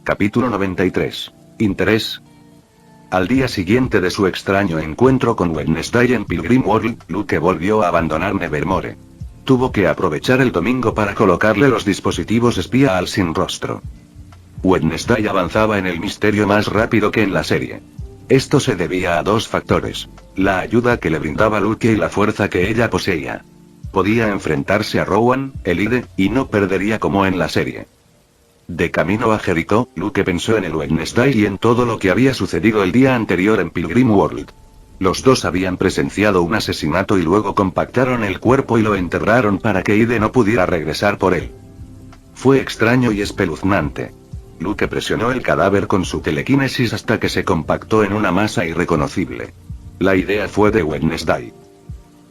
Capítulo 93. Interés. Al día siguiente de su extraño encuentro con Wednesday en Pilgrim World, Luke volvió a abandonar Nevermore. Tuvo que aprovechar el domingo para colocarle los dispositivos espía al sin rostro. Wednesday avanzaba en el misterio más rápido que en la serie. Esto se debía a dos factores: la ayuda que le brindaba Luke y la fuerza que ella poseía. Podía enfrentarse a Rowan, el IDE, y no perdería como en la serie. De camino a Jericho, Luke pensó en el Wednesday y en todo lo que había sucedido el día anterior en Pilgrim World. Los dos habían presenciado un asesinato y luego compactaron el cuerpo y lo enterraron para que IDE no pudiera regresar por él. Fue extraño y espeluznante. Luke presionó el cadáver con su telequinesis hasta que se compactó en una masa irreconocible. La idea fue de Wednesday.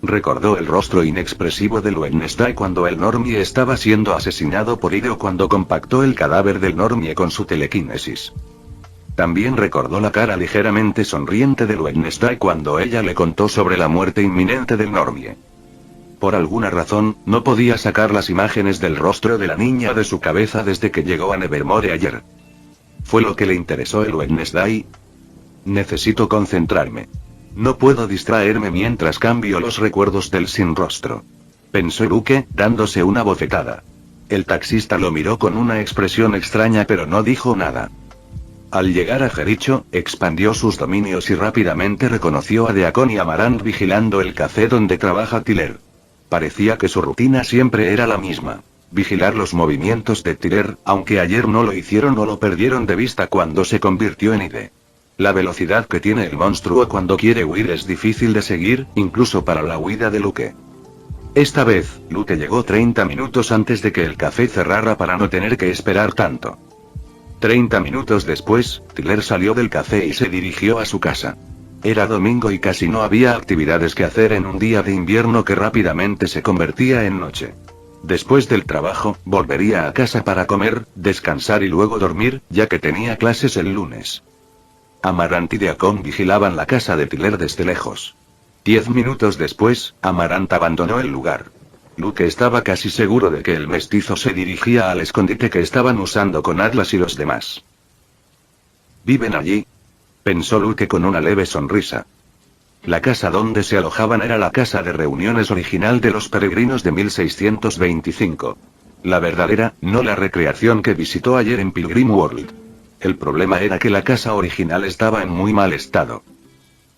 Recordó el rostro inexpresivo del Wednesday cuando el Normie estaba siendo asesinado por IDE o cuando compactó el cadáver del Normie con su telequinesis. También recordó la cara ligeramente sonriente del Wednesday cuando ella le contó sobre la muerte inminente del Normie. Por alguna razón, no podía sacar las imágenes del rostro de la niña de su cabeza desde que llegó a Nevermore ayer. ¿Fue lo que le interesó el Wednesday? Necesito concentrarme. No puedo distraerme mientras cambio los recuerdos del sin rostro, pensó Luke, dándose una bofetada. El taxista lo miró con una expresión extraña pero no dijo nada. Al llegar a Jericho, expandió sus dominios y rápidamente reconoció a Deacon y Amarant vigilando el café donde trabaja Tyler. Parecía que su rutina siempre era la misma: vigilar los movimientos de Tyler, aunque ayer no lo hicieron o lo perdieron de vista cuando se convirtió en IDE. La velocidad que tiene el monstruo cuando quiere huir es difícil de seguir, incluso para la huida de Luke. Esta vez, Luke llegó 30 minutos antes de que el café cerrara para no tener que esperar tanto. 30 minutos después, Tyler salió del café y se dirigió a su casa. Era domingo y casi no había actividades que hacer en un día de invierno que rápidamente se convertía en noche. Después del trabajo, volvería a casa para comer, descansar y luego dormir, ya que tenía clases el lunes. Amarant y Deacon vigilaban la casa de Tyler desde lejos. 10 minutos después, Amarant abandonó el lugar. Luke estaba casi seguro de que el mestizo se dirigía al escondite que estaban usando con Atlas y los demás. ¿Viven allí?, pensó Luke con una leve sonrisa. La casa donde se alojaban era la casa de reuniones original de los peregrinos de 1625. La verdadera, no la recreación que visitó ayer en Pilgrim World. El problema era que la casa original estaba en muy mal estado.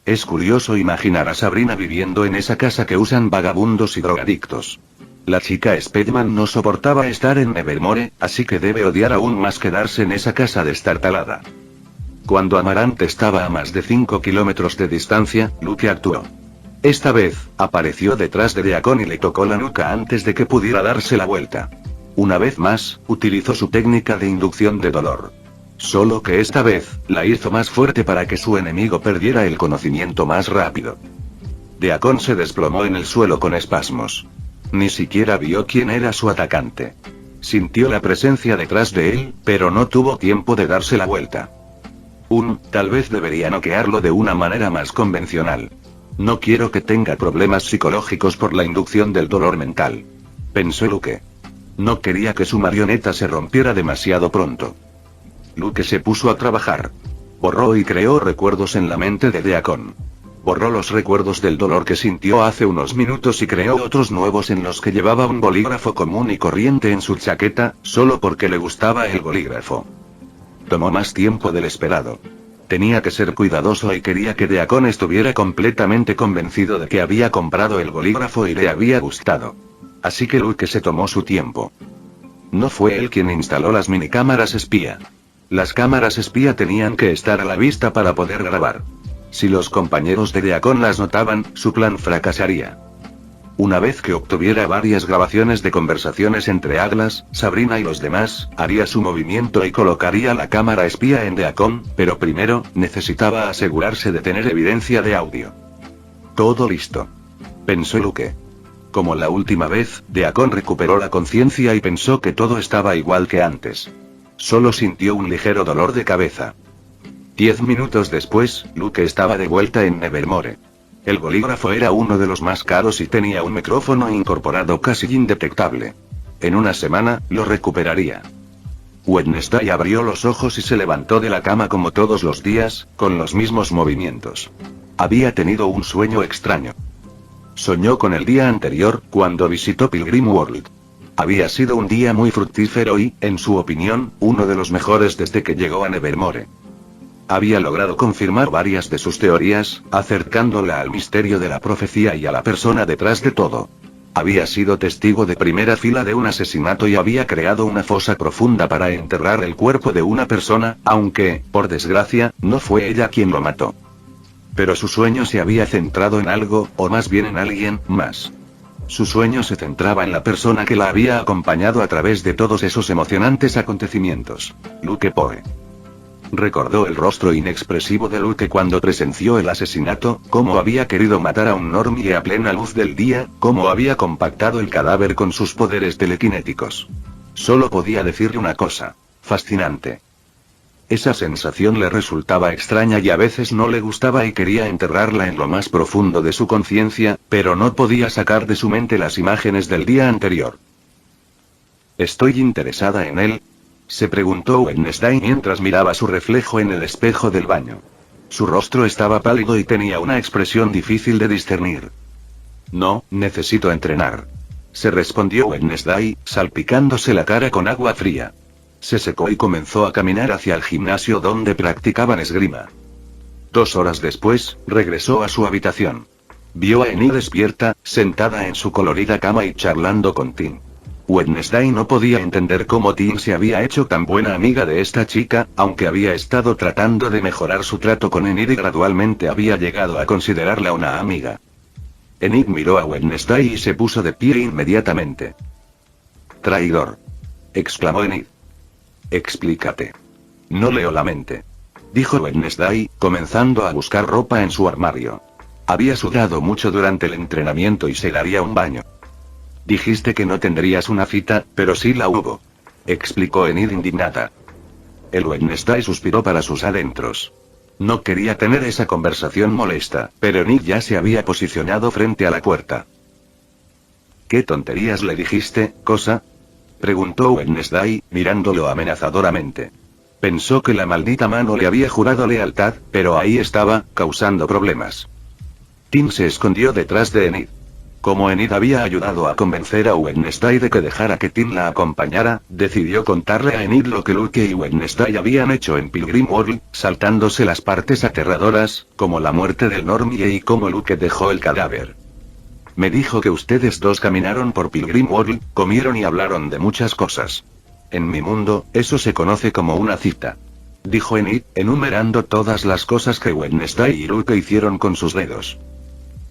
Es curioso imaginar a Sabrina viviendo en esa casa que usan vagabundos y drogadictos. La chica Spedman no soportaba estar en Nevermore, así que debe odiar aún más quedarse en esa casa destartalada. Cuando Amarant estaba a más de 5 kilómetros de distancia, Luke actuó. Esta vez, apareció detrás de Deacon y le tocó la nuca antes de que pudiera darse la vuelta. Una vez más, utilizó su técnica de inducción de dolor. Solo que esta vez, la hizo más fuerte para que su enemigo perdiera el conocimiento más rápido. Deacon se desplomó en el suelo con espasmos. Ni siquiera vio quién era su atacante. Sintió la presencia detrás de él, pero no tuvo tiempo de darse la vuelta. Tal vez debería noquearlo de una manera más convencional. No quiero que tenga problemas psicológicos por la inducción del dolor mental, pensó Luke. No quería que su marioneta se rompiera demasiado pronto. Luke se puso a trabajar. Borró y creó recuerdos en la mente de Deacon. Borró los recuerdos del dolor que sintió hace unos minutos y creó otros nuevos en los que llevaba un bolígrafo común y corriente en su chaqueta, solo porque le gustaba el bolígrafo. Tomó más tiempo del esperado. Tenía que ser cuidadoso y quería que Deacon estuviera completamente convencido de que había comprado el bolígrafo y le había gustado. Así que Luke se tomó su tiempo. No fue él quien instaló las minicámaras espía. Las cámaras espía tenían que estar a la vista para poder grabar. Si los compañeros de Deacon las notaban, su plan fracasaría. Una vez que obtuviera varias grabaciones de conversaciones entre Atlas, Sabrina y los demás, haría su movimiento y colocaría la cámara espía en Deacon, pero primero, necesitaba asegurarse de tener evidencia de audio. Todo listo, pensó Luke. Como la última vez, Deacon recuperó la conciencia y pensó que todo estaba igual que antes. Solo sintió un ligero dolor de cabeza. 10 minutos después, Luke estaba de vuelta en Nevermore. El bolígrafo era uno de los más caros y tenía un micrófono incorporado casi indetectable. En una semana, lo recuperaría. Wednesday abrió los ojos y se levantó de la cama como todos los días, con los mismos movimientos. Había tenido un sueño extraño. Soñó con el día anterior, cuando visitó Pilgrim World. Había sido un día muy fructífero y, en su opinión, uno de los mejores desde que llegó a Nevermore. Había logrado confirmar varias de sus teorías, acercándola al misterio de la profecía y a la persona detrás de todo. Había sido testigo de primera fila de un asesinato y había creado una fosa profunda para enterrar el cuerpo de una persona, aunque, por desgracia, no fue ella quien lo mató. Pero su sueño se había centrado en algo, o más bien en alguien más. Su sueño se centraba en la persona que la había acompañado a través de todos esos emocionantes acontecimientos. Luke Poe. Recordó el rostro inexpresivo de Luke cuando presenció el asesinato, cómo había querido matar a un normie a plena luz del día, cómo había compactado el cadáver con sus poderes telequinéticos. Solo podía decirle una cosa: fascinante. Esa sensación le resultaba extraña y a veces no le gustaba y quería enterrarla en lo más profundo de su conciencia, pero no podía sacar de su mente las imágenes del día anterior. ¿Estoy interesada en él?, se preguntó Wednesday mientras miraba su reflejo en el espejo del baño. Su rostro estaba pálido y tenía una expresión difícil de discernir. No, necesito entrenar, se respondió Wednesday, salpicándose la cara con agua fría. Se secó y comenzó a caminar hacia el gimnasio donde practicaban esgrima. 2 horas después, regresó a su habitación. Vio a Enid despierta, sentada en su colorida cama y charlando con Tim. Wednesday no podía entender cómo Tim se había hecho tan buena amiga de esta chica, aunque había estado tratando de mejorar su trato con Enid y gradualmente había llegado a considerarla una amiga. Enid miró a Wednesday y se puso de pie inmediatamente. «Traidor», exclamó Enid. «Explícate». «No leo la mente», dijo Wednesday, comenzando a buscar ropa en su armario. Había sudado mucho durante el entrenamiento y se daría un baño. «Dijiste que no tendrías una cita, pero sí la hubo», explicó Enid indignada. El Wednesday suspiró para sus adentros. No quería tener esa conversación molesta, pero Enid ya se había posicionado frente a la puerta. «¿Qué tonterías le dijiste, cosa?», preguntó Wednesday, mirándolo amenazadoramente. Pensó que la maldita mano le había jurado lealtad, pero ahí estaba, causando problemas. Tim se escondió detrás de Enid. Como Enid había ayudado a convencer a Wednesday de que dejara que Tim la acompañara, decidió contarle a Enid lo que Luke y Wednesday habían hecho en Pilgrim World, saltándose las partes aterradoras, como la muerte del normie y cómo Luke dejó el cadáver. «Me dijo que ustedes dos caminaron por Pilgrim World, comieron y hablaron de muchas cosas. En mi mundo, eso se conoce como una cita», dijo Enid, enumerando todas las cosas que Wednesday y Luke hicieron con sus dedos.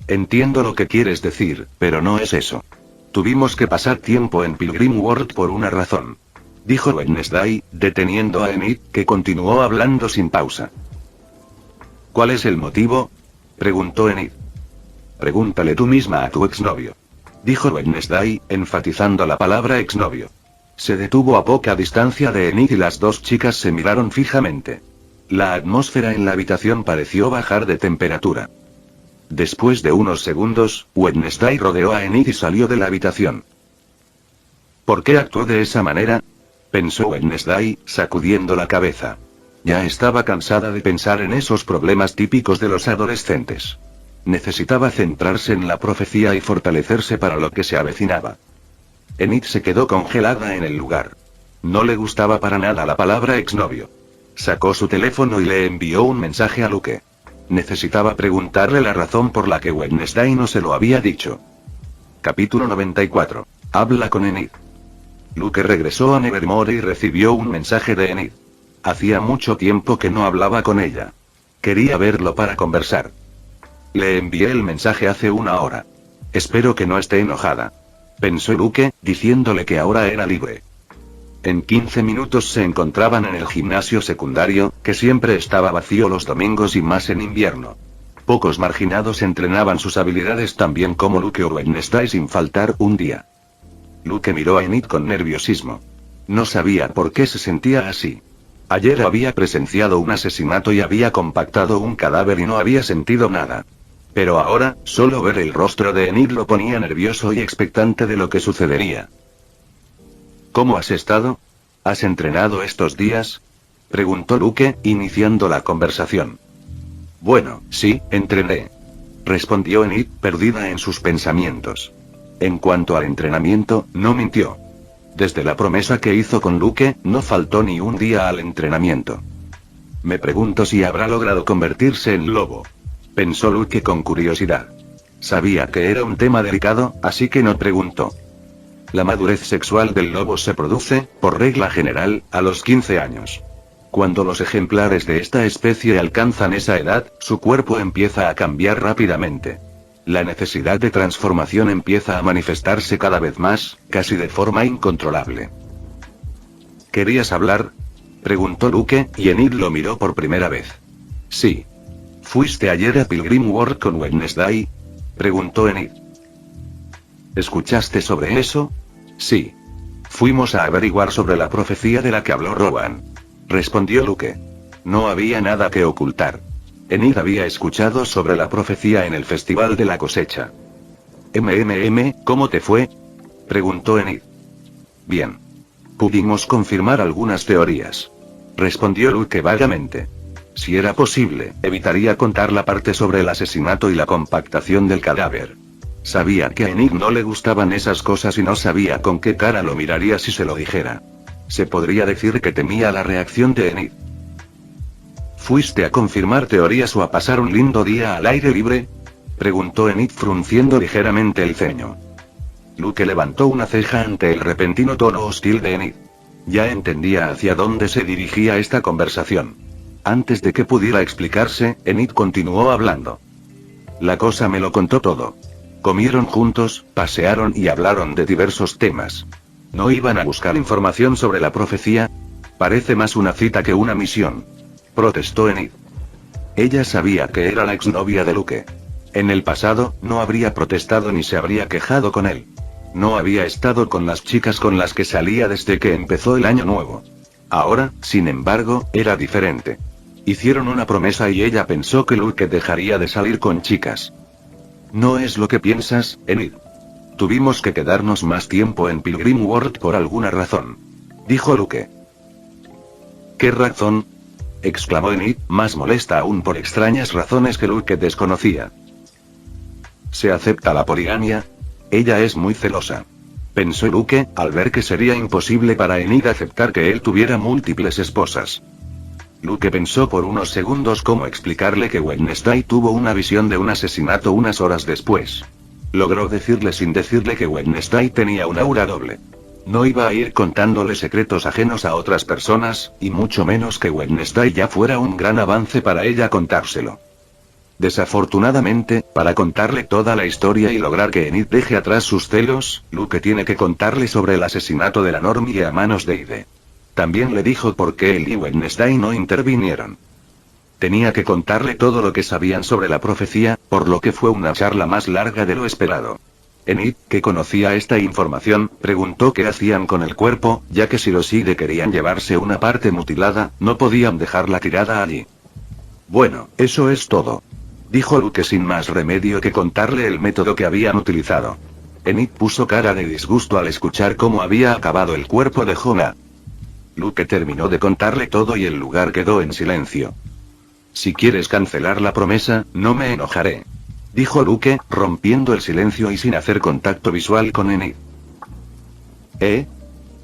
«Entiendo lo que quieres decir, pero no es eso. Tuvimos que pasar tiempo en Pilgrim World por una razón», dijo Wednesday, deteniendo a Enid, que continuó hablando sin pausa. «¿Cuál es el motivo?», preguntó Enid. «Pregúntale tú misma a tu exnovio», dijo Wednesday, enfatizando la palabra exnovio. Se detuvo a poca distancia de Enid y las dos chicas se miraron fijamente. La atmósfera en la habitación pareció bajar de temperatura. Después de unos segundos, Wednesday rodeó a Enid y salió de la habitación. «¿Por qué actuó de esa manera?», pensó Wednesday, sacudiendo la cabeza. Ya estaba cansada de pensar en esos problemas típicos de los adolescentes. Necesitaba centrarse en la profecía y fortalecerse para lo que se avecinaba. Enid se quedó congelada en el lugar. No le gustaba para nada la palabra exnovio. Sacó su teléfono y le envió un mensaje a Luke. Necesitaba preguntarle la razón por la que Wednesday no se lo había dicho. Capítulo 94. Habla con Enid. Luke regresó a Nevermore y recibió un mensaje de Enid. Hacía mucho tiempo que no hablaba con ella. Quería verlo para conversar. «Le envié el mensaje hace 1 hora. Espero que no esté enojada», pensó Luke, diciéndole que ahora era libre. En 15 minutos se encontraban en el gimnasio secundario, que siempre estaba vacío los domingos y más en invierno. Pocos marginados entrenaban sus habilidades tan bien como Luke o Wednesday sin faltar un día. Luke miró a Enid con nerviosismo. No sabía por qué se sentía así. Ayer había presenciado un asesinato y había compactado un cadáver y no había sentido nada. Pero ahora, solo ver el rostro de Enid lo ponía nervioso y expectante de lo que sucedería. «¿Cómo has estado?», ¿Has entrenado estos días? Preguntó Luke, iniciando la conversación. Bueno, sí, entrené. Respondió Enid, perdida en sus pensamientos. En cuanto al entrenamiento, no mintió. Desde la promesa que hizo con Luke, no faltó ni un día al entrenamiento. Me pregunto si habrá logrado convertirse en lobo. Pensó Luke con curiosidad. Sabía que era un tema delicado, así que no preguntó. La madurez sexual del lobo se produce, por regla general, a los 15 años. Cuando los ejemplares de esta especie alcanzan esa edad, su cuerpo empieza a cambiar rápidamente. La necesidad de transformación empieza a manifestarse cada vez más, casi de forma incontrolable. ¿Querías hablar? Preguntó Luke, y Enid lo miró por primera vez. Sí. ¿Fuiste ayer a Pilgrim World con Wednesday? Preguntó Enid. ¿Escuchaste sobre eso? Sí. Fuimos a averiguar sobre la profecía de la que habló Rowan. Respondió Luke. No había nada que ocultar. Enid había escuchado sobre la profecía en el Festival de la Cosecha. ¿Cómo te fue? Preguntó Enid. Bien. Pudimos confirmar algunas teorías. Respondió Luke vagamente. Si era posible, evitaría contar la parte sobre el asesinato y la compactación del cadáver. Sabía que a Enid no le gustaban esas cosas y no sabía con qué cara lo miraría si se lo dijera. Se podría decir que temía la reacción de Enid. ¿Fuiste a confirmar teorías o a pasar un lindo día al aire libre? Preguntó Enid frunciendo ligeramente el ceño. Luke levantó una ceja ante el repentino tono hostil de Enid. Ya entendía hacia dónde se dirigía esta conversación. Antes de que pudiera explicarse, Enid continuó hablando. La cosa me lo contó todo. Comieron juntos, pasearon y hablaron de diversos temas. ¿No iban a buscar información sobre la profecía? Parece más una cita que una misión. Protestó Enid. Ella sabía que era la exnovia de Luke. En el pasado, no habría protestado ni se habría quejado con él. No había estado con las chicas con las que salía desde que empezó el año nuevo. Ahora, sin embargo, era diferente. Hicieron una promesa y ella pensó que Luke dejaría de salir con chicas. No es lo que piensas, Enid. Tuvimos que quedarnos más tiempo en Pilgrim World por alguna razón. Dijo Luke. ¿Qué razón? Exclamó Enid, más molesta aún por extrañas razones que Luke desconocía. ¿Se acepta la poligamia? Ella es muy celosa. Pensó Luke, al ver que sería imposible para Enid aceptar que él tuviera múltiples esposas. Luke pensó por unos segundos cómo explicarle que Wednesday tuvo una visión de un asesinato unas horas después. Logró decirle sin decirle que Wednesday tenía un aura doble. No iba a ir contándole secretos ajenos a otras personas, y mucho menos que Wednesday ya fuera un gran avance para ella contárselo. Desafortunadamente, para contarle toda la historia y lograr que Enid deje atrás sus celos, Luke tiene que contarle sobre el asesinato de la Normie a manos de Ide. También le dijo por qué él y Wednesday no intervinieron. Tenía que contarle todo lo que sabían sobre la profecía, por lo que fue una charla más larga de lo esperado. Enid, que conocía esta información, preguntó qué hacían con el cuerpo, ya que si los Ide querían llevarse una parte mutilada, no podían dejarla tirada allí. Bueno, eso es todo. Dijo Luke sin más remedio que contarle el método que habían utilizado. Enid puso cara de disgusto al escuchar cómo había acabado el cuerpo de Jonah. Luke terminó de contarle todo y el lugar quedó en silencio. Si quieres cancelar la promesa, no me enojaré. Dijo Luke, rompiendo el silencio y sin hacer contacto visual con Enid.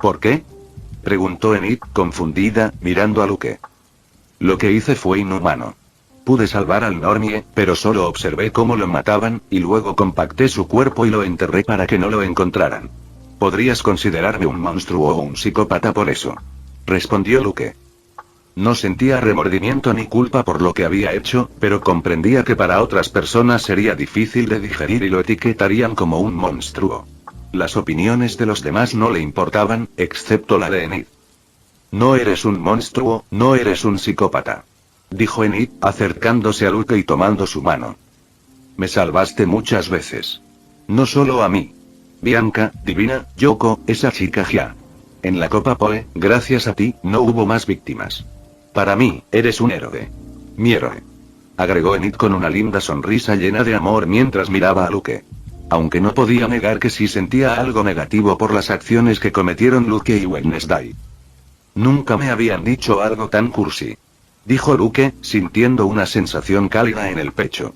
¿Por qué? Preguntó Enid, confundida, mirando a Luke. Lo que hice fue inhumano. Pude salvar al Normie, pero solo observé cómo lo mataban, y luego compacté su cuerpo y lo enterré para que no lo encontraran. Podrías considerarme un monstruo o un psicópata por eso. Respondió Luke. No sentía remordimiento ni culpa por lo que había hecho, pero comprendía que para otras personas sería difícil de digerir y lo etiquetarían como un monstruo. Las opiniones de los demás no le importaban, excepto la de Enid. No eres un monstruo, no eres un psicópata. Dijo Enid, acercándose a Luke y tomando su mano. Me salvaste muchas veces. No solo a mí. Bianca, Divina, Yoko, esa chica ya. En la Copa Poe, gracias a ti, no hubo más víctimas. Para mí, eres un héroe. Mi héroe. Agregó Enid con una linda sonrisa llena de amor mientras miraba a Luke. Aunque no podía negar que sí sentía algo negativo por las acciones que cometieron Luke y Wednesday. Nunca me habían dicho algo tan cursi. Dijo Luke, sintiendo una sensación cálida en el pecho.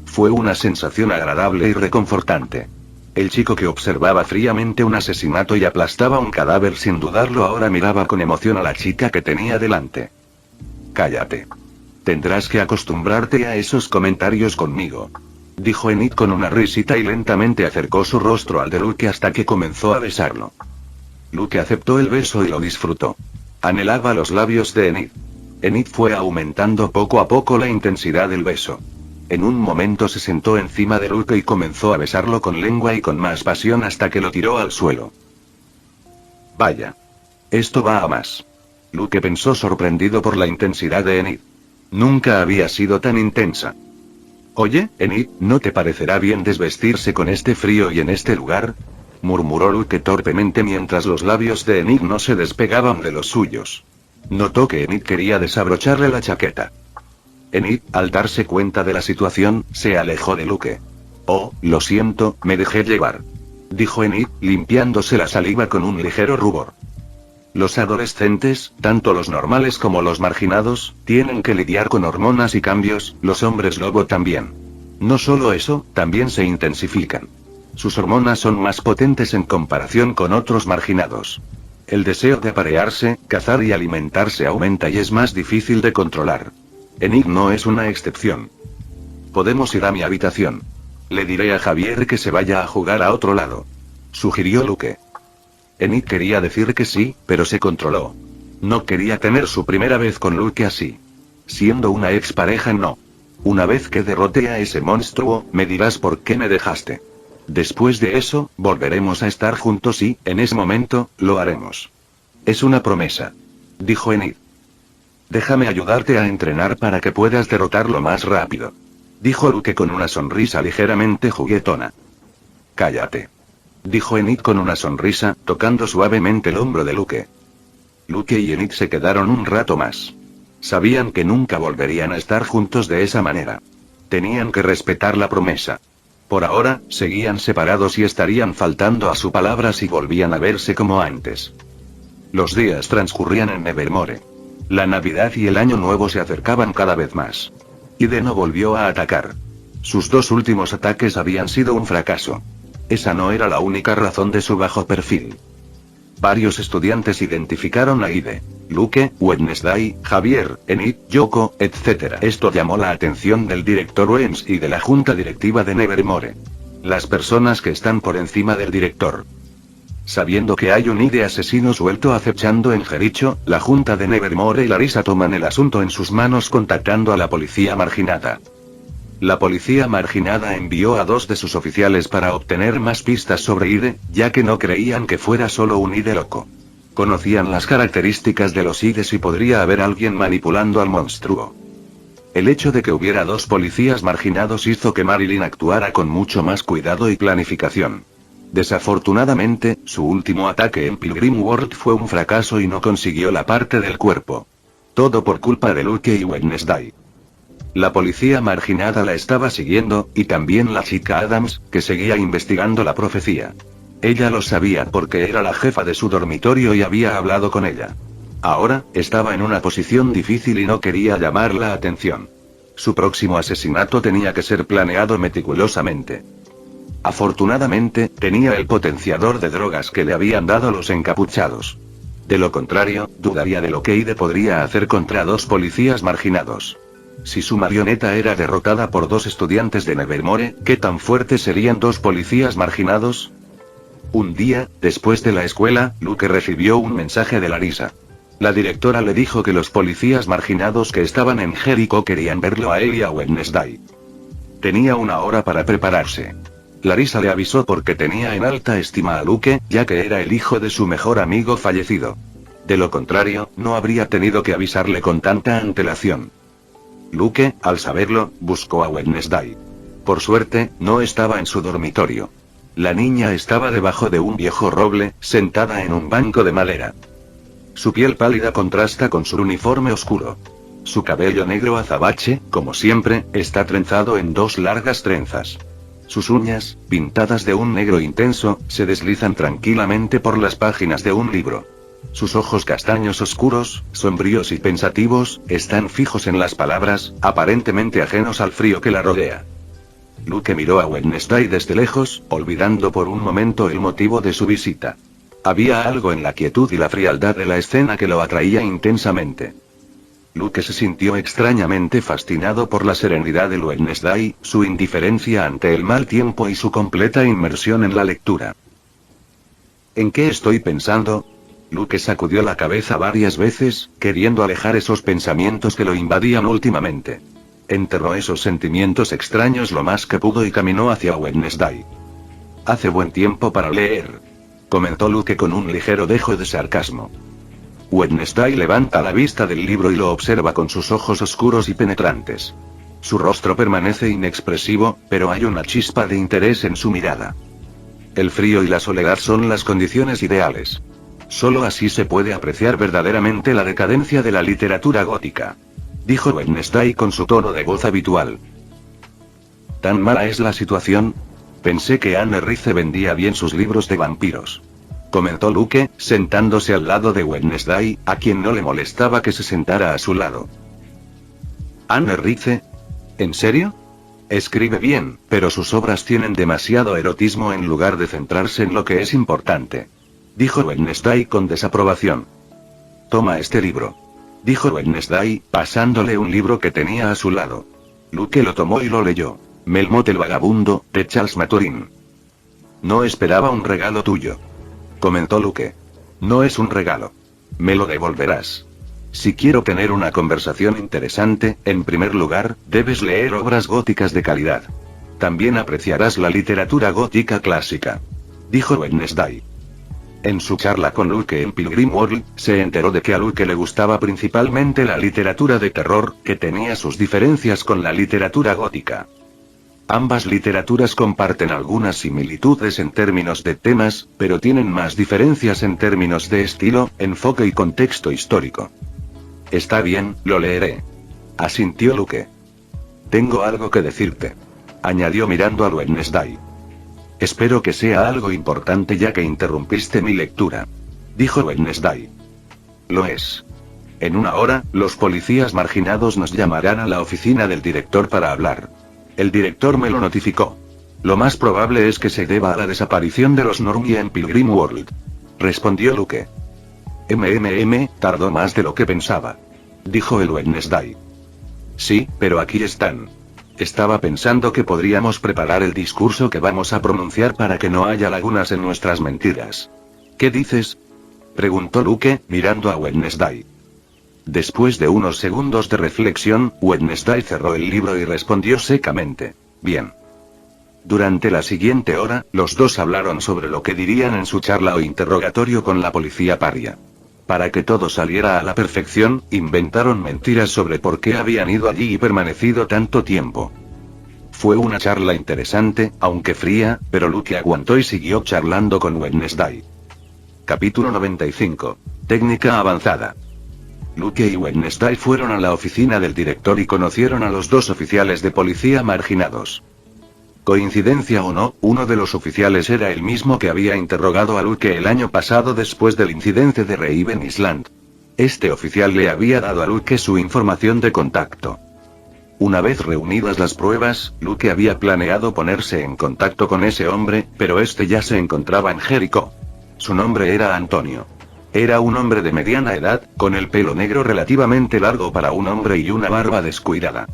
Fue una sensación agradable y reconfortante. El chico que observaba fríamente un asesinato y aplastaba un cadáver sin dudarlo ahora miraba con emoción a la chica que tenía delante. Cállate. Tendrás que acostumbrarte a esos comentarios conmigo. Dijo Enid con una risita y lentamente acercó su rostro al de Luke hasta que comenzó a besarlo. Luke aceptó el beso y lo disfrutó. Anhelaba los labios de Enid. Enid fue aumentando poco a poco la intensidad del beso. En un momento se sentó encima de Luke y comenzó a besarlo con lengua y con más pasión hasta que lo tiró al suelo. Vaya. Esto va a más. Luke pensó sorprendido por la intensidad de Enid. Nunca había sido tan intensa. Oye, Enid, ¿no te parecerá bien desvestirse con este frío y en este lugar? Murmuró Luke torpemente mientras los labios de Enid no se despegaban de los suyos. Notó que Enid quería desabrocharle la chaqueta. Enid, al darse cuenta de la situación, se alejó de Luke. Oh, lo siento, me dejé llevar. Dijo Enid, limpiándose la saliva con un ligero rubor. Los adolescentes, tanto los normales como los marginados, tienen que lidiar con hormonas y cambios, los hombres lobo también. No solo eso, también se intensifican. Sus hormonas son más potentes en comparación con otros marginados. El deseo de aparearse, cazar y alimentarse aumenta y es más difícil de controlar. Enid no es una excepción. Podemos ir a mi habitación. Le diré a Javier que se vaya a jugar a otro lado. Sugirió Luke. Enid quería decir que sí, pero se controló. No quería tener su primera vez con Luke así. Siendo una expareja no. Una vez que derrote a ese monstruo, me dirás por qué me dejaste. Después de eso, volveremos a estar juntos y, en ese momento, lo haremos. Es una promesa. Dijo Enid. Déjame ayudarte a entrenar para que puedas derrotarlo más rápido. Dijo Luke con una sonrisa ligeramente juguetona. Cállate. Dijo Enid con una sonrisa, tocando suavemente el hombro de Luke. Luke y Enid se quedaron un rato más. Sabían que nunca volverían a estar juntos de esa manera. Tenían que respetar la promesa. Por ahora, seguían separados y estarían faltando a su palabra si volvían a verse como antes. Los días transcurrían en Nevermore. La Navidad y el Año Nuevo se acercaban cada vez más. Ide no volvió a atacar. Sus dos últimos ataques habían sido un fracaso. Esa no era la única razón de su bajo perfil. Varios estudiantes identificaron a Ide. Luke, Wednesday, Javier, Enid, Yoko, etc. Esto llamó la atención del director Weems y de la junta directiva de Nevermore. Las personas que están por encima del director. Sabiendo que hay un Ide asesino suelto acechando en Jericho, la junta de Nevermore y Larissa toman el asunto en sus manos contactando a la policía marginada. La policía marginada envió a 2 de sus oficiales para obtener más pistas sobre Ide, ya que no creían que fuera solo un Ide loco. Conocían las características de los Ides y podría haber alguien manipulando al monstruo. El hecho de que hubiera 2 policías marginados hizo que Marilyn actuara con mucho más cuidado y planificación. Desafortunadamente, su último ataque en Pilgrim World fue un fracaso y no consiguió la parte del cuerpo. Todo por culpa de Luke y Wednesday. La policía marginada la estaba siguiendo, y también la chica Adams, que seguía investigando la profecía. Ella lo sabía porque era la jefa de su dormitorio y había hablado con ella. Ahora, estaba en una posición difícil y no quería llamar la atención. Su próximo asesinato tenía que ser planeado meticulosamente. Afortunadamente, tenía el potenciador de drogas que le habían dado los encapuchados. De lo contrario, dudaría de lo que Ide podría hacer contra 2 policías marginados. Si su marioneta era derrotada por 2 estudiantes de Nevermore, ¿qué tan fuertes serían 2 policías marginados? Un día, después de la escuela, Luke recibió un mensaje de Larissa. La directora le dijo que los policías marginados que estaban en Jericho querían verlo a él y a Wednesday. Tenía 1 hora para prepararse. Larissa le avisó porque tenía en alta estima a Luke, ya que era el hijo de su mejor amigo fallecido. De lo contrario, no habría tenido que avisarle con tanta antelación. Luke, al saberlo, buscó a Wednesday. Por suerte, no estaba en su dormitorio. La niña estaba debajo de un viejo roble, sentada en un banco de madera. Su piel pálida contrasta con su uniforme oscuro. Su cabello negro azabache, como siempre, está trenzado en 2 largas trenzas. Sus uñas, pintadas de un negro intenso, se deslizan tranquilamente por las páginas de un libro. Sus ojos castaños oscuros, sombríos y pensativos, están fijos en las palabras, aparentemente ajenos al frío que la rodea. Luke miró a Wednesday desde lejos, olvidando por un momento el motivo de su visita. Había algo en la quietud y la frialdad de la escena que lo atraía intensamente. Luke se sintió extrañamente fascinado por la serenidad de Wednesday, su indiferencia ante el mal tiempo y su completa inmersión en la lectura. ¿En qué estoy pensando? Luke sacudió la cabeza varias veces, queriendo alejar esos pensamientos que lo invadían últimamente. Enterró esos sentimientos extraños lo más que pudo y caminó hacia Wednesday. Hace buen tiempo para leer, comentó Luke con un ligero dejo de sarcasmo. Wednesday levanta la vista del libro y lo observa con sus ojos oscuros y penetrantes. Su rostro permanece inexpresivo, pero hay una chispa de interés en su mirada. El frío y la soledad son las condiciones ideales. Solo así se puede apreciar verdaderamente la decadencia de la literatura gótica, dijo Wednesday con su tono de voz habitual. ¿Tan mala es la situación? Pensé que Anne Rice vendía bien sus libros de vampiros, comentó Luke, sentándose al lado de Wednesday, a quien no le molestaba que se sentara a su lado. ¿Anne Rice? ¿En serio? Escribe bien, pero sus obras tienen demasiado erotismo en lugar de centrarse en lo que es importante, dijo Wednesday con desaprobación. Toma este libro, dijo Wednesday, pasándole un libro que tenía a su lado. Luke lo tomó y lo leyó. Melmoth el vagabundo, de Charles Maturin. No esperaba un regalo tuyo, comentó Luke. No es un regalo. Me lo devolverás. Si quiero tener una conversación interesante, en primer lugar, debes leer obras góticas de calidad. También apreciarás la literatura gótica clásica, dijo Wednesday. En su charla con Luke en Pilgrim World, se enteró de que a Luke le gustaba principalmente la literatura de terror, que tenía sus diferencias con la literatura gótica. Ambas literaturas comparten algunas similitudes en términos de temas, pero tienen más diferencias en términos de estilo, enfoque y contexto histórico. Está bien, lo leeré, asintió Luke. Tengo algo que decirte, añadió mirando a Wednesday. Espero que sea algo importante ya que interrumpiste mi lectura, dijo Wednesday. Lo es. En una hora, los policías marginados nos llamarán a la oficina del director para hablar. El director me lo notificó. Lo más probable es que se deba a la desaparición de los Normie en Pilgrim World, respondió Luke. Tardó más de lo que pensaba, dijo el Wednesday. Sí, pero aquí están. Estaba pensando que podríamos preparar el discurso que vamos a pronunciar para que no haya lagunas en nuestras mentiras. ¿Qué dices? Preguntó Luke, mirando a Wednesday. Después de unos segundos de reflexión, Wednesday cerró el libro y respondió secamente. Bien. Durante la siguiente hora, los dos hablaron sobre lo que dirían en su charla o interrogatorio con la policía paria. Para que todo saliera a la perfección, inventaron mentiras sobre por qué habían ido allí y permanecido tanto tiempo. Fue una charla interesante, aunque fría, pero Luke aguantó y siguió charlando con Wednesday. Capítulo 95. Técnica avanzada. Luke y Wednesday fueron a la oficina del director y conocieron a los dos oficiales de policía marginados. Coincidencia o no, uno de los oficiales era el mismo que había interrogado a Luke el año pasado después del incidente de Raven Island. Este oficial le había dado a Luke su información de contacto. Una vez reunidas las pruebas, Luke había planeado ponerse en contacto con ese hombre, pero este ya se encontraba en Jericó. Su nombre era Antonio. Era un hombre de mediana edad, con el pelo negro relativamente largo para un hombre y una barba descuidada.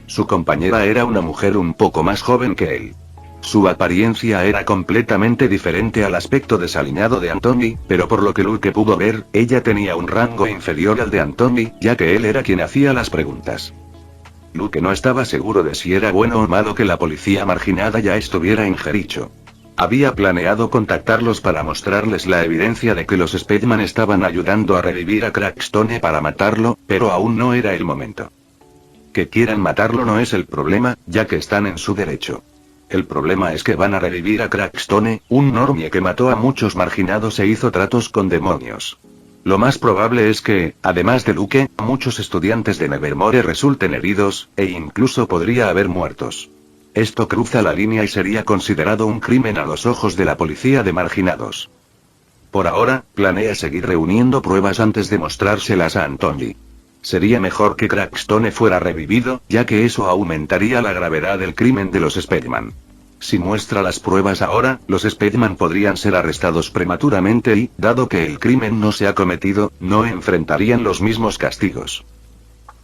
Su compañera era una mujer un poco más joven que él. Su apariencia era completamente diferente al aspecto desaliñado de Anthony, pero por lo que Luke pudo ver, ella tenía un rango inferior al de Anthony, ya que él era quien hacía las preguntas. Luke no estaba seguro de si era bueno o malo que la policía marginada ya estuviera en Jericho. Había planeado contactarlos para mostrarles la evidencia de que los Speedman estaban ayudando a revivir a Crackstone para matarlo, pero aún no era el momento. Que quieran matarlo no es el problema, ya que están en su derecho. El problema es que van a revivir a Crackstone, un normie que mató a muchos marginados e hizo tratos con demonios. Lo más probable es que, además de Luke, muchos estudiantes de Nevermore resulten heridos, e incluso podría haber muertos. Esto cruza la línea y sería considerado un crimen a los ojos de la policía de marginados. Por ahora, planea seguir reuniendo pruebas antes de mostrárselas a Anthony. Sería mejor que Crackstone fuera revivido, ya que eso aumentaría la gravedad del crimen de los Spellman. Si muestra las pruebas ahora, los Spellman podrían ser arrestados prematuramente y, dado que el crimen no se ha cometido, no enfrentarían los mismos castigos.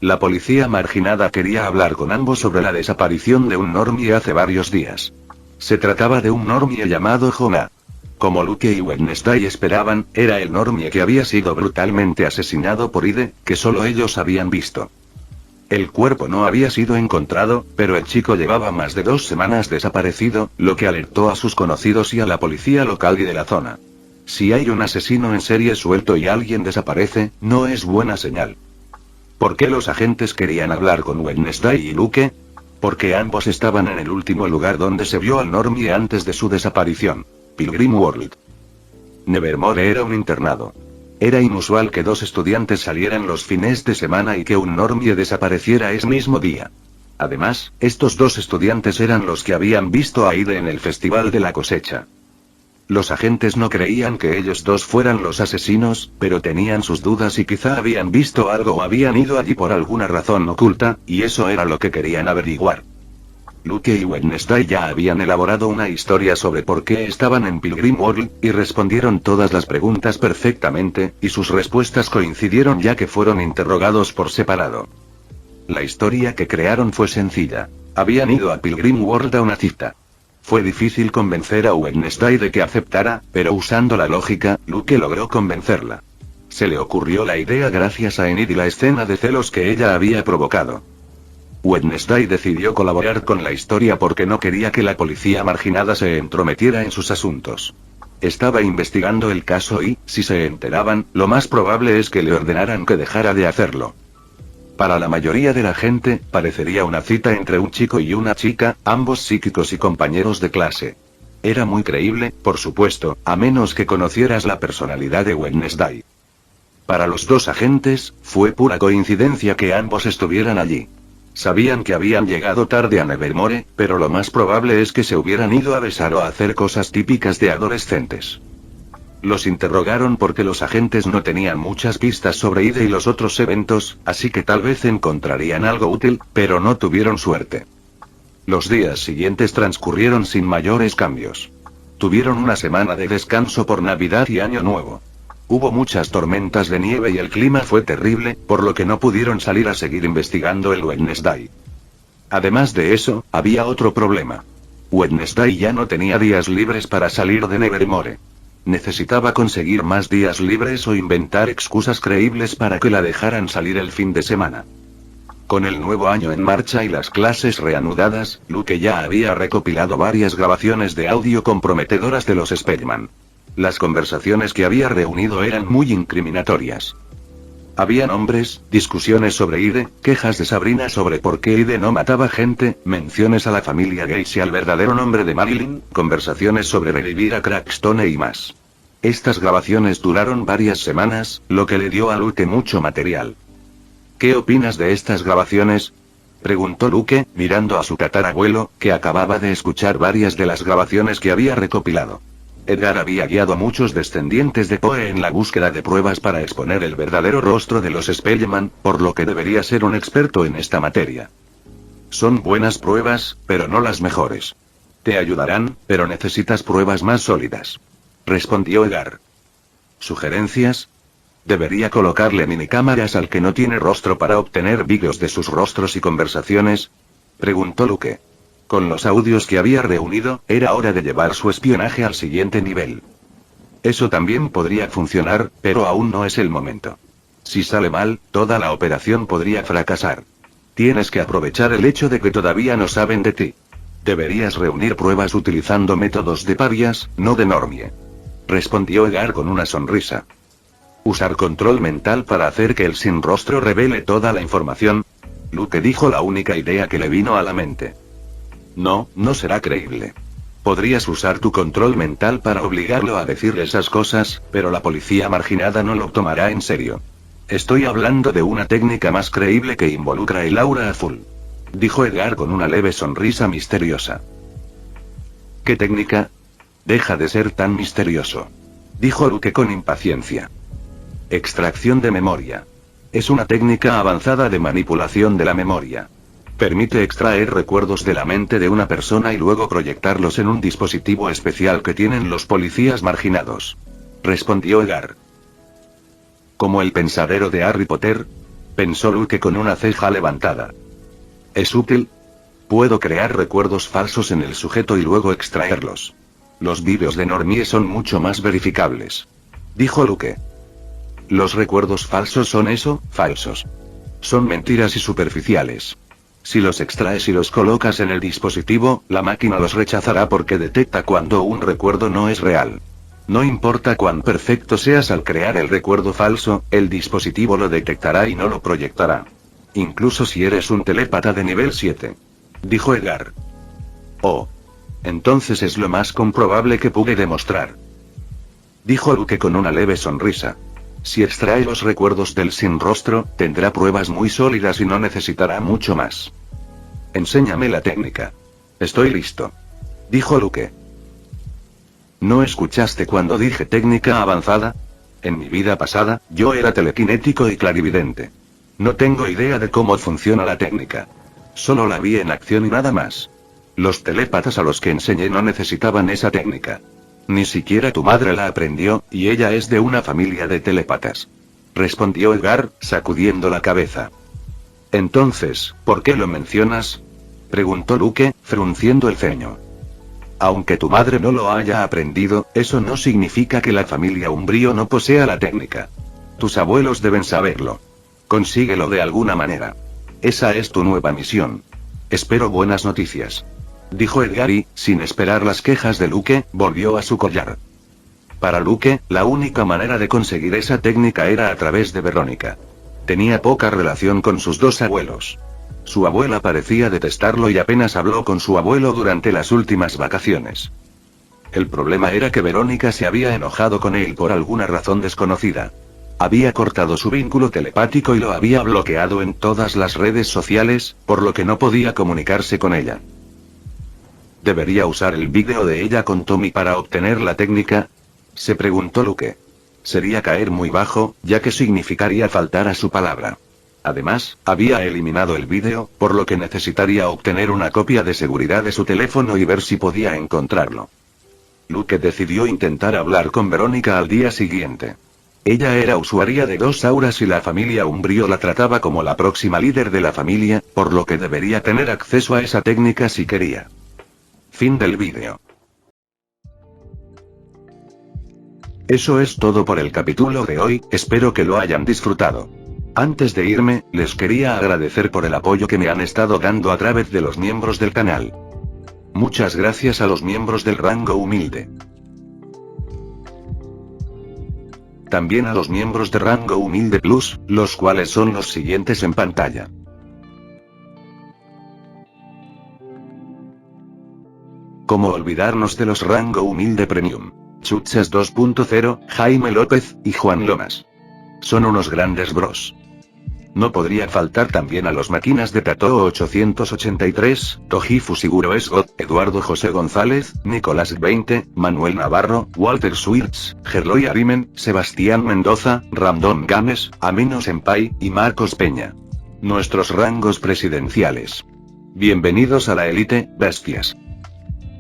La policía marginada quería hablar con ambos sobre la desaparición de un normie hace varios días. Se trataba de un normie llamado Jonah. Como Luke y Wednesday esperaban, era el normie que había sido brutalmente asesinado por Ide, que solo ellos habían visto. El cuerpo no había sido encontrado, pero el chico llevaba más de 2 semanas desaparecido, lo que alertó a sus conocidos y a la policía local y de la zona. Si hay un asesino en serie suelto y alguien desaparece, no es buena señal. ¿Por qué los agentes querían hablar con Wednesday y Luke? Porque ambos estaban en el último lugar donde se vio al normie antes de su desaparición. Pilgrim World. Nevermore era un internado. Era inusual que 2 estudiantes salieran los fines de semana y que un normie desapareciera ese mismo día. Además, estos 2 estudiantes eran los que habían visto a Ide en el Festival de la Cosecha. Los agentes no creían que ellos 2 fueran los asesinos, pero tenían sus dudas y quizá habían visto algo o habían ido allí por alguna razón oculta, y eso era lo que querían averiguar. Luke y Wednesday ya habían elaborado una historia sobre por qué estaban en Pilgrim World, y respondieron todas las preguntas perfectamente, y sus respuestas coincidieron ya que fueron interrogados por separado. La historia que crearon fue sencilla. Habían ido a Pilgrim World a una cita. Fue difícil convencer a Wednesday de que aceptara, pero usando la lógica, Luke logró convencerla. Se le ocurrió la idea gracias a Enid y la escena de celos que ella había provocado. Wednesday decidió colaborar con la historia porque no quería que la policía marginada se entrometiera en sus asuntos. Estaba investigando el caso y, si se enteraban, lo más probable es que le ordenaran que dejara de hacerlo. Para la mayoría de la gente, parecería una cita entre un chico y una chica, ambos psíquicos y compañeros de clase. Era muy creíble, por supuesto, a menos que conocieras la personalidad de Wednesday. Para los 2 agentes, fue pura coincidencia que ambos estuvieran allí. Sabían que habían llegado tarde a Nevermore, pero lo más probable es que se hubieran ido a besar o a hacer cosas típicas de adolescentes. Los interrogaron porque los agentes no tenían muchas pistas sobre Ide y los otros eventos, así que tal vez encontrarían algo útil, pero no tuvieron suerte. Los días siguientes transcurrieron sin mayores cambios. Tuvieron una semana de descanso por Navidad y Año Nuevo. Hubo muchas tormentas de nieve y el clima fue terrible, por lo que no pudieron salir a seguir investigando el Wednesday. Además de eso, había otro problema. Wednesday ya no tenía días libres para salir de Nevermore. Necesitaba conseguir más días libres o inventar excusas creíbles para que la dejaran salir el fin de semana. Con el nuevo año en marcha y las clases reanudadas, Luke ya había recopilado varias grabaciones de audio comprometedoras de los Spellman. Las conversaciones que había reunido eran muy incriminatorias. Había nombres, discusiones sobre Ide, quejas de Sabrina sobre por qué Ide no mataba gente, menciones a la familia Gacy y al verdadero nombre de Marilyn, conversaciones sobre revivir a Crackstone y más. Estas grabaciones duraron varias semanas, lo que le dio a Luke mucho material. ¿Qué opinas de estas grabaciones?, preguntó Luke, mirando a su tatarabuelo, que acababa de escuchar varias de las grabaciones que había recopilado. Edgar había guiado a muchos descendientes de Poe en la búsqueda de pruebas para exponer el verdadero rostro de los Spellman, por lo que debería ser un experto en esta materia. Son buenas pruebas, pero no las mejores. Te ayudarán, pero necesitas pruebas más sólidas. Respondió Edgar. ¿Sugerencias? ¿Debería colocarle minicámaras al que no tiene rostro para obtener vídeos de sus rostros y conversaciones?, preguntó Luke. Con los audios que había reunido, era hora de llevar su espionaje al siguiente nivel. Eso también podría funcionar, pero aún no es el momento. Si sale mal, toda la operación podría fracasar. Tienes que aprovechar el hecho de que todavía no saben de ti. Deberías reunir pruebas utilizando métodos de parias, no de normie. Respondió Edgar con una sonrisa. Usar control mental para hacer que el sin rostro revele toda la información. Luke dijo la única idea que le vino a la mente. No, no será creíble. Podrías usar tu control mental para obligarlo a decir esas cosas, pero la policía marginada no lo tomará en serio. Estoy hablando de una técnica más creíble que involucra el aura azul, dijo Edgar con una leve sonrisa misteriosa. ¿Qué técnica? Deja de ser tan misterioso. dijo Luke con impaciencia. Extracción de memoria. Es una técnica avanzada de manipulación de la memoria. Permite extraer recuerdos de la mente de una persona y luego proyectarlos en un dispositivo especial que tienen los policías marginados. Respondió Edgar. Como el pensadero de Harry Potter, pensó Luke con una ceja levantada. ¿Es útil? Puedo crear recuerdos falsos en el sujeto y luego extraerlos. Los vídeos de Normie son mucho más verificables. Dijo Luke. Los recuerdos falsos son eso, falsos. Son mentiras y superficiales. Si los extraes y los colocas en el dispositivo, la máquina los rechazará porque detecta cuando un recuerdo no es real. No importa cuán perfecto seas al crear el recuerdo falso, el dispositivo lo detectará y no lo proyectará. Incluso si eres un telépata de nivel 7. Dijo Edgar. Oh. Entonces es lo más comprobable que pude demostrar. Dijo Luke con una leve sonrisa. Si extrae los recuerdos del sin rostro, tendrá pruebas muy sólidas y no necesitará mucho más. Enséñame la técnica. Estoy listo. Dijo Luke. ¿No escuchaste cuando dije técnica avanzada? En mi vida pasada, yo era telequinético y clarividente. No tengo idea de cómo funciona la técnica. Solo la vi en acción y nada más. Los telépatas a los que enseñé no necesitaban esa técnica. Ni siquiera tu madre la aprendió, y ella es de una familia de telépatas. Respondió Edgar, sacudiendo la cabeza. Entonces, ¿por qué lo mencionas? Preguntó Luke, frunciendo el ceño. Aunque tu madre no lo haya aprendido, eso no significa que la familia Umbrío no posea la técnica. Tus abuelos deben saberlo. Consíguelo de alguna manera. Esa es tu nueva misión. Espero buenas noticias. Dijo Edgar y, sin esperar las quejas de Luke, volvió a su collar. Para Luke, la única manera de conseguir esa técnica era a través de Verónica. Tenía poca relación con sus dos abuelos. Su abuela parecía detestarlo y apenas habló con su abuelo durante las últimas vacaciones. El problema era que Verónica se había enojado con él por alguna razón desconocida. Había cortado su vínculo telepático y lo había bloqueado en todas las redes sociales, por lo que no podía comunicarse con ella. ¿Debería usar el vídeo de ella con Tommy para obtener la técnica? Se preguntó Luke. Sería caer muy bajo, ya que significaría faltar a su palabra. Además, había eliminado el vídeo, por lo que necesitaría obtener una copia de seguridad de su teléfono y ver si podía encontrarlo. Luke decidió intentar hablar con Verónica al día siguiente. Ella era usuaria de 2 auras y la familia Umbrío la trataba como la próxima líder de la familia, por lo que debería tener acceso a esa técnica si quería. Fin del vídeo. Eso es todo por el capítulo de hoy, espero que lo hayan disfrutado. Antes de irme, les quería agradecer por el apoyo que me han estado dando a través de los miembros del canal. Muchas gracias a los miembros del rango humilde. También a los miembros de rango humilde plus, los cuales son los siguientes en pantalla. ¿Cómo olvidarnos de los rango humilde premium? Chuchas 2.0, Jaime López, y Juan Lomas. Son unos grandes bros. No podría faltar también a los máquinas de Tato 883, Tojifu Siguro Esgot, Eduardo José González, Nicolás 20, Manuel Navarro, Walter Swirtz, Gerloy Arimen, Sebastián Mendoza, Ramdón Games, Amino Senpai, y Marcos Peña. Nuestros rangos presidenciales. Bienvenidos a la élite, bestias.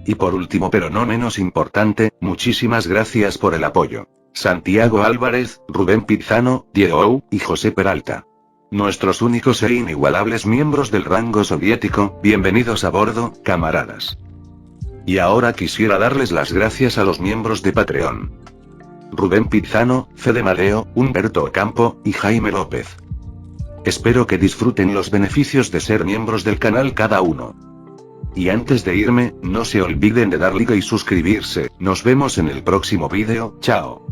Y por último pero no menos importante, muchísimas gracias por el apoyo. Santiago Álvarez, Rubén Pizano, Diego y José Peralta. Nuestros únicos e inigualables miembros del rango soviético, bienvenidos a bordo, camaradas. Y ahora quisiera darles las gracias a los miembros de Patreon. Rubén Pizano, Fede Madeo, Humberto Ocampo, y Jaime López. Espero que disfruten los beneficios de ser miembros del canal cada uno. Y antes de irme, no se olviden de dar like y suscribirse, nos vemos en el próximo vídeo, chao.